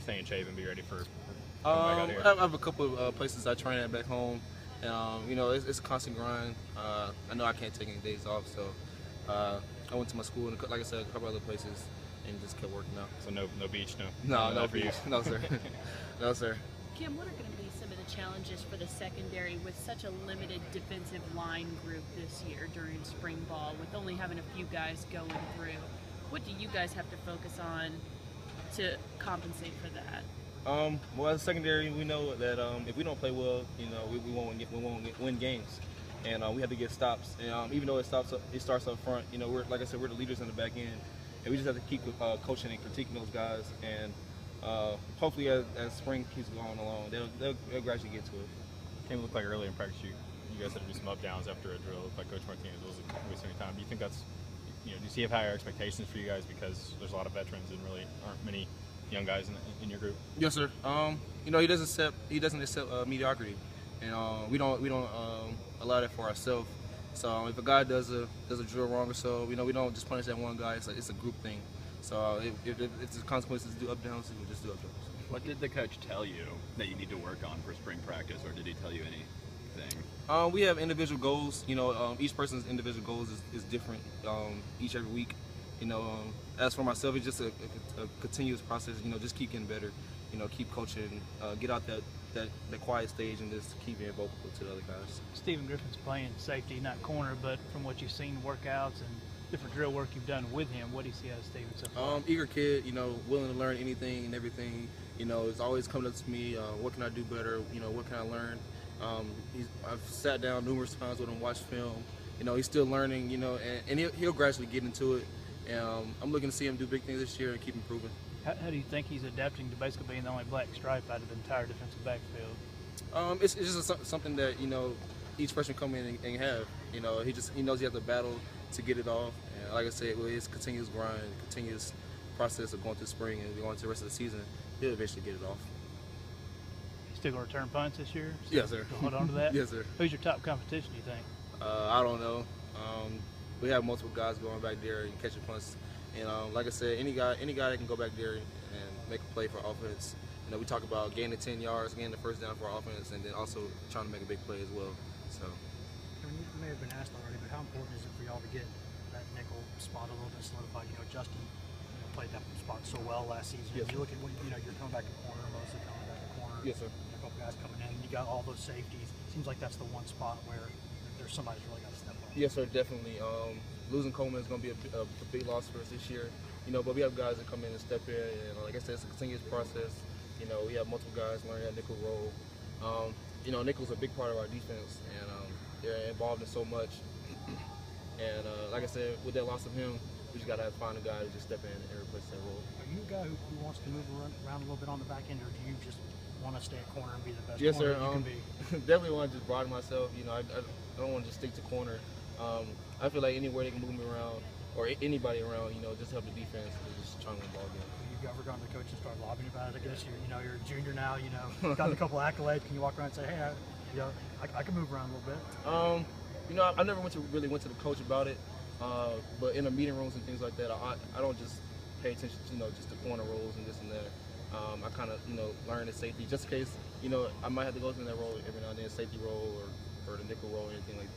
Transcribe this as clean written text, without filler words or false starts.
stay in shape and be ready for coming back out here? I have a couple of places I train at back home. And, you know, it's a constant grind. I know I can't take any days off, so I went to my school and, like I said, a couple other places, and just kept working out. So no beach, No for you. beach, no sir, no sir. Kim, what are going to be some of the challenges for the secondary with such a limited defensive line group this year during spring ball, with only having a few guys going through? What do you guys have to focus on to compensate for that? Well, as a secondary, we know that if we don't play well, you know, we won't win games, and we have to get stops. And even though it starts up front, you know, like I said, we're the leaders in the back end, and we just have to keep coaching and critiquing those guys. And hopefully, as spring keeps going along, they'll gradually get to it. It looked like earlier in practice you guys had to do some up downs after a drill. It looked like Coach Martinez wasn't wasting any time. Do you think that's, do you see have higher expectations for you guys because there's a lot of veterans and really aren't many young guys in your group? Yes, sir. You know, he doesn't accept mediocrity, and we don't allow that for ourselves. So if a guy does a drill wrong or so, you know, we don't just punish that one guy. It's a group thing. So if the consequences do up downs, we just do up downs. What did the coach tell you that you need to work on for spring practice, or did he tell you anything? We have individual goals. You know, each person's individual goals is different every week. You know, as for myself, it's just a continuous process. You know, just keep getting better. You know, keep coaching, get out that quiet stage, and just keep being vocal to the other guys. Stephen Griffin's playing safety, not corner, but from what you've seen workouts and different drill work you've done with him, what do you see out of Stephen so far? Eager kid, you know, willing to learn anything and everything. You know, it's always coming up to me, what can I do better? You know, what can I learn? I've sat down numerous times with him, watched film. You know, he's still learning. You know, and he'll gradually get into it. And I'm looking to see him do big things this year and keep improving. How do you think he's adapting to basically being the only black stripe out of the entire defensive backfield? It's just something that, you know, each freshman come in and have. You know, he knows he has to battle to get it off. And like I said, with his continuous grind, continuous process of going through spring and going to the rest of the season, he'll eventually get it off. Still going to return punts this year? Yes, sir. Hold on to that? Yes, sir. Who's your top competition, do you think? I don't know. We have multiple guys going back there and catching punts. And like I said, any guy that can go back there and make a play for offense. You know, we talk about gaining 10 yards, gaining the first down for offense, and then also trying to make a big play as well. So. I mean, you may have been asked already, but how important is it for y'all to get that nickel spot a little bit solidified? You know, Justin played that spot so well last season. Yes, you look at when you're coming back to corner, mostly coming back to corner. Yes, sir. A couple guys coming in, you got all those safeties. Seems like that's the one spot where there's somebody's really got to step up. Yes, sir, definitely. Losing Coleman is going to be a big loss for us this year. You know, but we have guys that come in and step in, and like I said, it's a continuous process. You know, we have multiple guys learning that nickel role. You know, nickel's a big part of our defense, and they're involved in so much. And like I said, with that loss of him, we just got to find a guy to just step in and replace that role. Are you a guy who wants to move around a little bit on the back end, or do you just want to stay at corner and be the best yes, corner sir. you can be? Definitely want to just broaden myself. You know, I don't want to just stick to corner. I feel like anywhere they can move me around, or anybody around, you know, just help the defense and just trying to win ball games. You've ever gone to the coach and started lobbying about it? I guess you're a junior now. You know, gotten a couple accolades. Can you walk around and say, hey, I can move around a little bit? You know, I never really went to the coach about it, but in the meeting rooms and things like that, I don't just pay attention to, you know, just the corner roles and this and that. I kind of, you know, learn the safety just in case, you know, I might have to go through that role every now and then, safety role or the nickel role or anything like that.